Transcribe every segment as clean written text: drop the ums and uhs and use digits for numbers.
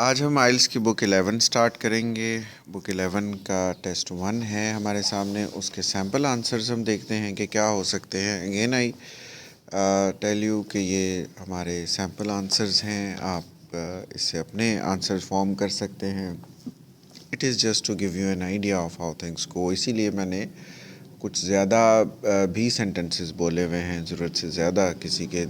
आज हम आइल्स की बुक 11 स्टार्ट करेंगे। बुक 11 का टेस्ट 1 है हमारे सामने। उसके सैम्पल आंसर्स हम देखते हैं कि क्या हो सकते हैं। अगेन आई टेल यू कि ये हमारे सैम्पल आंसर्स हैं। आप इससे अपने आंसर्स फॉर्म कर सकते हैं। It is just to give you an idea of how things go. इसीलिए मैंने कुछ ज़्यादा भी सेंटेंसेस बोले हुए हैं, ज़रूरत से ज़्यादा किसी के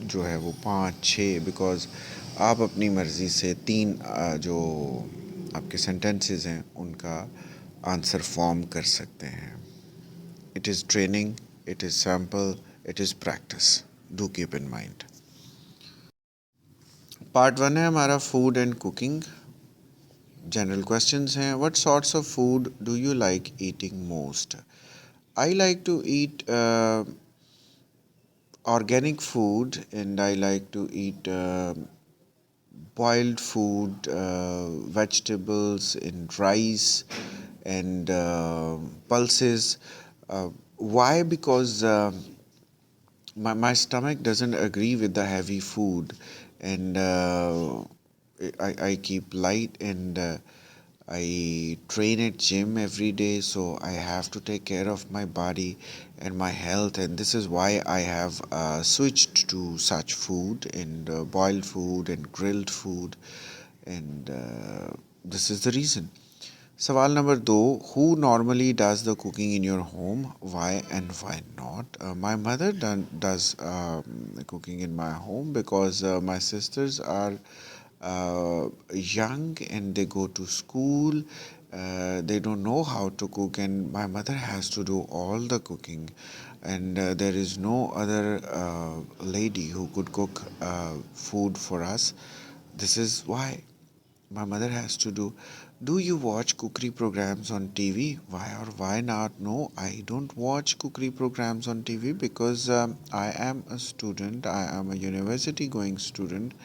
जो है वो 5-6, बिकॉज़ आप अपनी मर्ज़ी से 3 जो आपके सेंटेंसेस हैं उनका आंसर फॉर्म कर सकते हैं। It is training, it is sample, it is practice, do keep in mind. Part 1 है हमारा food and cooking. General questions हैं। What sorts of food do you like eating most? I like to eat organic food, and I like to eat boiled food, vegetables and rice and pulses. Why? Because my stomach doesn't agree with the heavy food, and I keep light, and I train at gym every day, so I have to take care of my body and my health, and this is why I have switched to such food and boiled food and grilled food, and this is the reason. सवाल number 2, who normally does the cooking in your home? Why and why not? My mother does cooking in my home because my sisters are young and they go to school. They don't know how to cook, and my mother has to do all the cooking, and there is no other lady who could cook food for us. This is why my mother has to do. Do you watch cookery programs on TV? Why or why not? No, I don't watch cookery programs on TV because I am a student. I am a university going student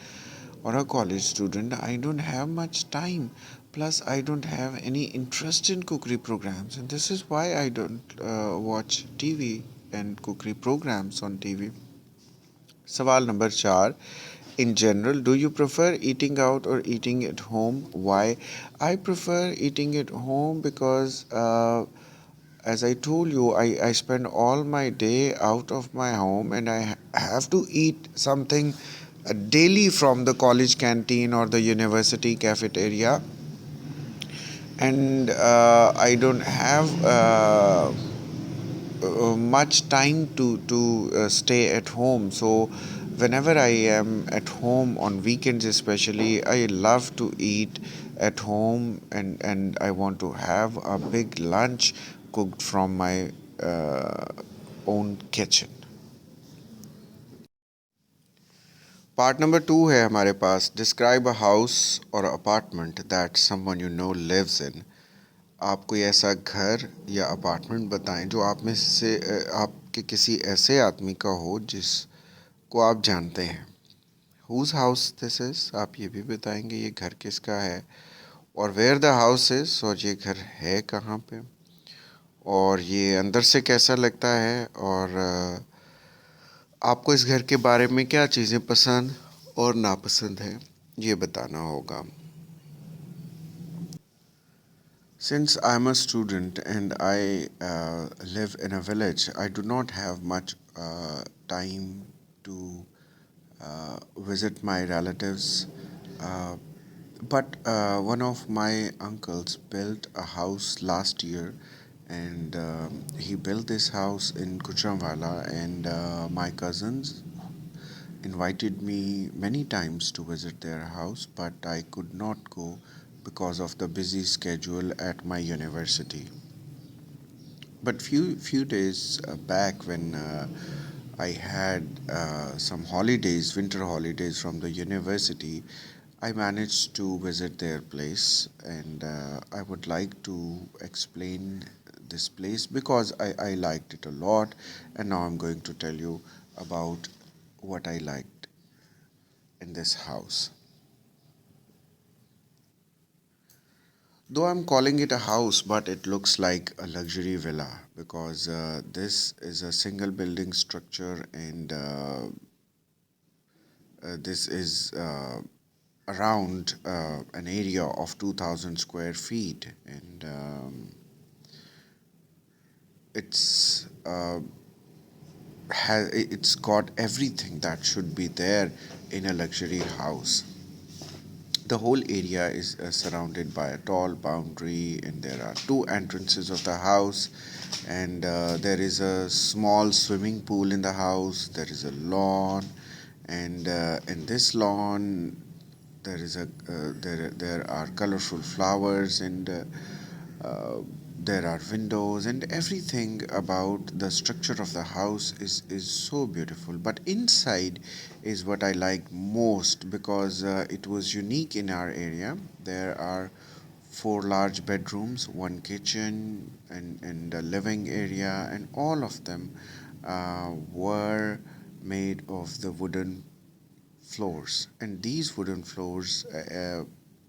or a college student. I don't have much time. Plus, I don't have any interest in cookery programs, and this is why I don't watch TV and cookery programs on TV. सवाल number 4, in general, do you prefer eating out or eating at home? Why? I prefer eating at home because as I told you, I spend all my day out of my home, and I have to eat something daily from the college canteen or the university cafeteria, and I don't have much time to stay at home. So whenever I am at home on weekends especially, I love to eat at home, and I want to have a big lunch cooked from my own kitchen. Part number 2 है हमारे पास। Describe a house और apartment that someone you know lives in. आप कोई ऐसा घर या apartment बताएं जो आप में से आपके किसी ऐसे आदमी का हो जिसको आप जानते हैं। हुज हाउस दिस इज़, आप ये भी बताएंगे ये घर किसका है, और वेयर द हाउस इज़, और ये घर है कहाँ पे, और ये अंदर से कैसा लगता है, और आपको इस घर के बारे में क्या चीज़ें पसंद और नापसंद हैं, ये बताना होगा। Since I'm a student and I live in a village, I do not have much time to visit my relatives. But one of my uncles built a house last year, and he built this house in Kuchramwala, and my cousins invited me many times to visit their house, but I could not go because of the busy schedule at my university. But few days back, when I had some holidays, winter holidays from the university, I managed to visit their place, and I would like to explain this place because I liked it a lot, and now I'm going to tell you about what I liked in this house. Though I'm calling it a house, but it looks like a luxury villa because this is a single building structure, and this is a around an area of 2000 square feet, and it's it's got everything that should be there in a luxury house. The whole area is surrounded by a tall boundary, and there are two entrances of the house, and there is a small swimming pool in the house. There is a lawn, and in this lawn there is there are colorful flowers, and there are windows, and everything about the structure of the house is so beautiful. But inside is what I like most, because it was unique in our area. There are four large bedrooms, one kitchen, and a living area, and all of them were made of the wooden floors, and these wooden floors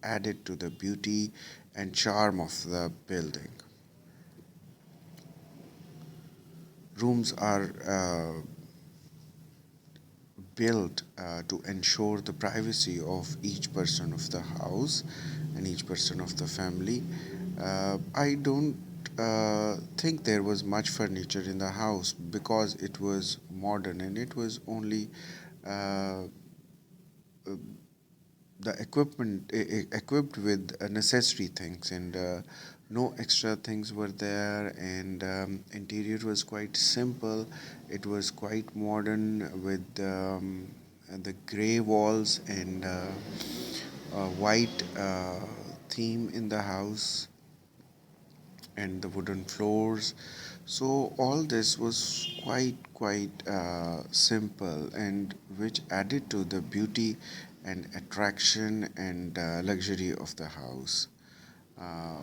added to the beauty and charm of the building. Rooms are built to ensure the privacy of each person of the house and each person of the family. I don't think there was much furniture in the house, because it was modern, and it was only uh, the equipment equipped with necessary things, and no extra things were there, and interior was quite simple. It was quite modern, with the gray walls and a white theme in the house, and the wooden floors. So all this was quite simple, and which added to the beauty and attraction and luxury of the house. Uh,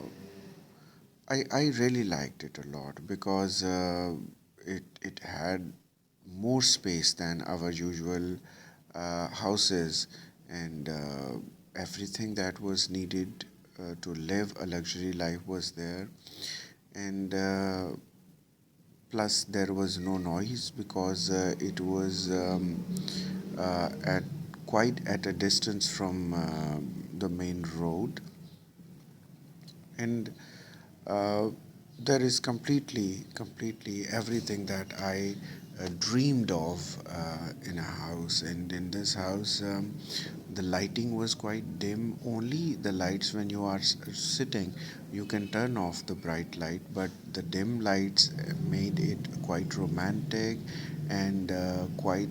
I really liked it a lot, because it had more space than our usual houses, and everything that was needed to live a luxury life was there. And plus there was no noise, because it was at quite at a distance from the main road, and uh, there is completely everything that I dreamed of in a house. And in this house, the lighting was quite dim. Only the lights, when you are sitting, you can turn off the bright light, but the dim lights made it quite romantic, and quite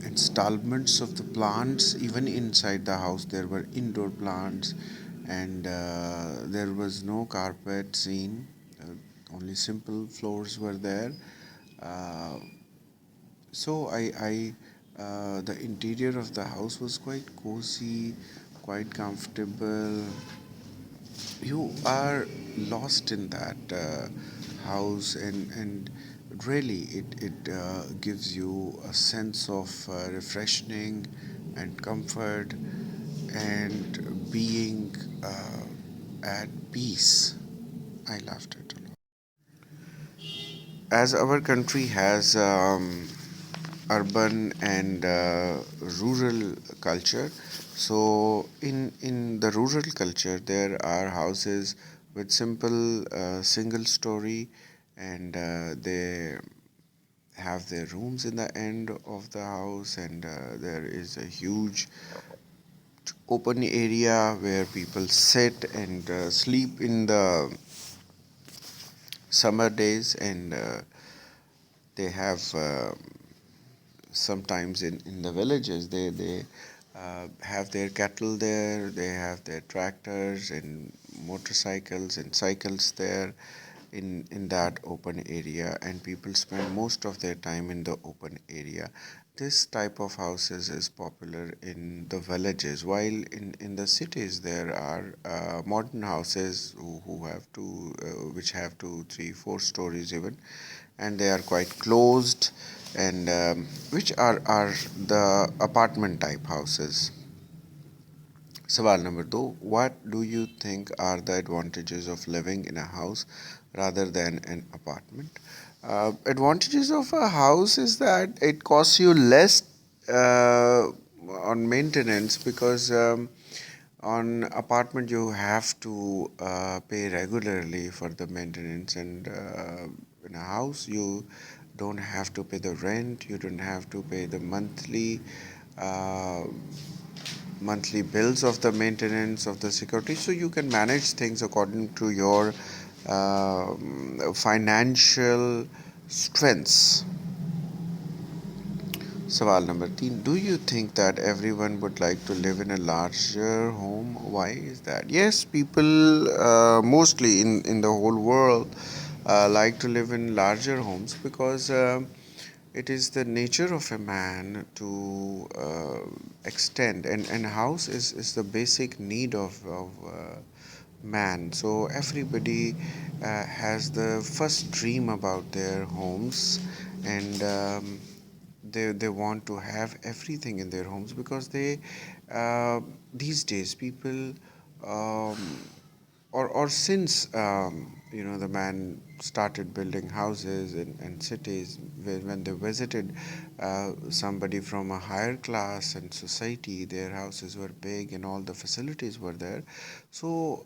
installments of the plants. Even inside the house there were indoor plants, and there was no carpet seen. Only simple floors were there. uh, so the interior of the house was quite cozy, quite comfortable. You are lost in that house, and really it gives you a sense of refreshing and comfort, and being at peace. I loved it a lot. As our country has urban and rural culture, so in the rural culture there are houses with simple single story, and they have their rooms in the end of the house, and there is a huge open area where people sit and sleep in the summer days, and they have sometimes in the villages they have their cattle there, they have their tractors and motorcycles and cycles there in that open area, and people spend most of their time in the open area. This type of houses is popular in the villages, while in the cities there are modern houses who have two which have two, three, four stories even, and they are quite closed, and which are the apartment type houses. Sawal number 2. What do you think are the advantages of living in a house rather than an apartment? Advantages of a house is that it costs you less on maintenance, because on apartment you have to pay regularly for the maintenance, and in a house you don't have to pay the rent, you don't have to pay the uh, monthly bills of the maintenance of the security, so you can manage things according to your financial strengths. Sawal number 3. Do you think that everyone would like to live in a larger home? Why is that? Yes, people mostly in the whole world like to live in larger homes, because it is the nature of a man to extend, and house is the basic need of man. So everybody has the first dream about their homes, and they want to have everything in their homes, because they these days people um, or since the man started building houses in cities, when they visited somebody from a higher class and society, their houses were big and all the facilities were there. So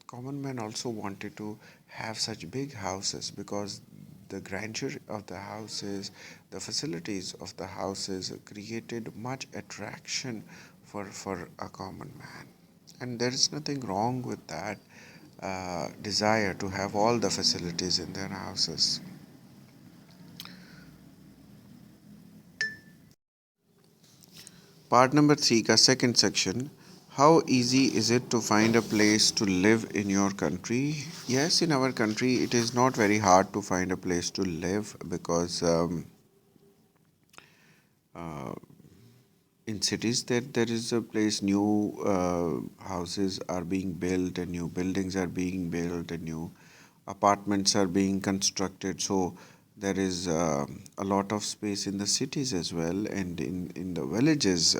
common man also wanted to have such big houses, because the grandeur of the houses, the facilities of the houses created much attraction for a common man. And there is nothing wrong with that desire to have all the facilities in their houses. Part number 3 ka second section. How easy is it to find a place to live in your country? Yes, in our country it is not very hard to find a place to live, because uh, in cities there is a place, new houses are being built and new buildings are being built and new apartments are being constructed. So there is a lot of space in the cities as well, and in the villages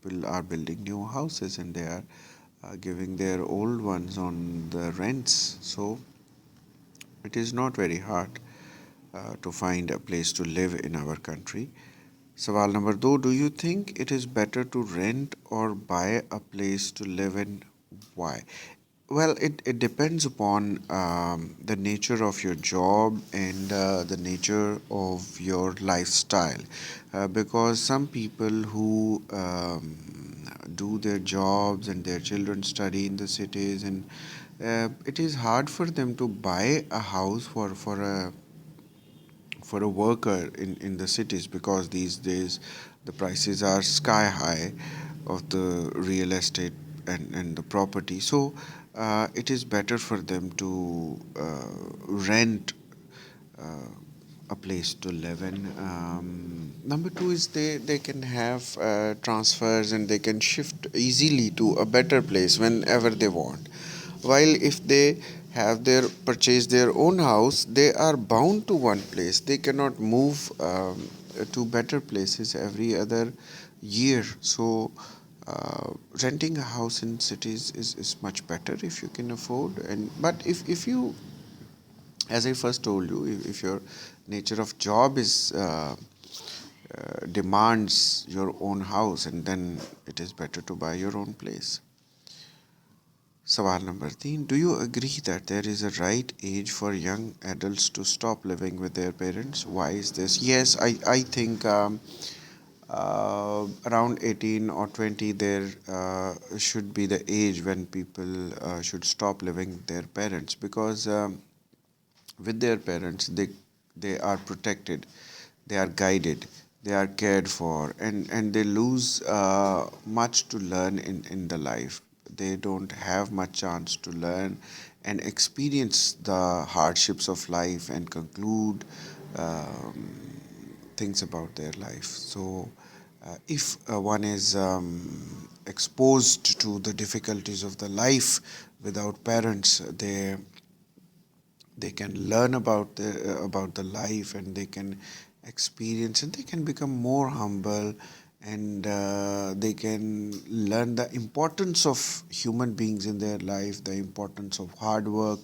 people are building new houses, and they are giving their old ones on the rents. So it is not very hard to find a place to live in our country. Sawal number 2. Do you think it is better to rent or buy a place to live in? Why? Well, it depends upon the nature of your job and the nature of your lifestyle. Because some people who do their jobs and their children study in the cities, and it is hard for them to buy a house for a worker in the cities, because these days the prices are sky high of the real estate and the property. So it is better for them to rent uh, a place to live in. Number two is they can have transfers, and they can shift easily to a better place whenever they want. While if they have their purchase their own house, they are bound to one place. They cannot move to better places every other year. So renting a house in cities is much better if you can afford. And but if you, as I first told you, if your nature of job is demands your own house, and then it is better to buy your own place. Sawal number 3. Do you agree that there is a right age for young adults to stop living with their parents? Why is this? Yes, I think around 18 or 20 there should be the age when people should stop living with their parents, because with their parents they are protected, they are guided, they are cared for, and they lose much to learn in the life. They don't have much chance to learn and experience the hardships of life and conclude um, things about their life. So if one is exposed to the difficulties of the life without parents, they can learn about the life, and they can experience, and they can become more humble, and they can learn the importance of human beings in their life, the importance of hard work,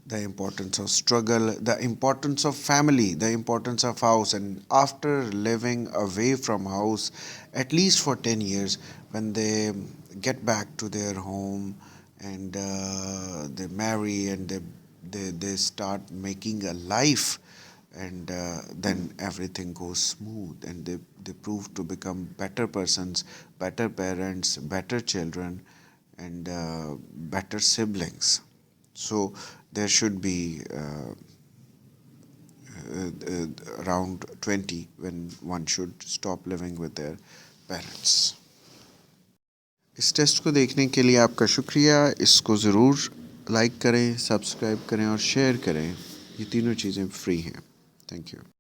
the importance of struggle, the importance of family, the importance of house. And after living away from house at least for 10 years, when they get back to their home and they marry and they start making a life, and then everything goes smooth, and they prove to become better persons, better parents, better children, and better siblings. So there should be around 20 when one should stop living with their parents. इस test को देखने के लिए आपका शुक्रिया. इसको ज़रूर like करें, सब्सक्राइब करें और शेयर करें. ये तीनों चीज़ें फ्री हैं. Thank you.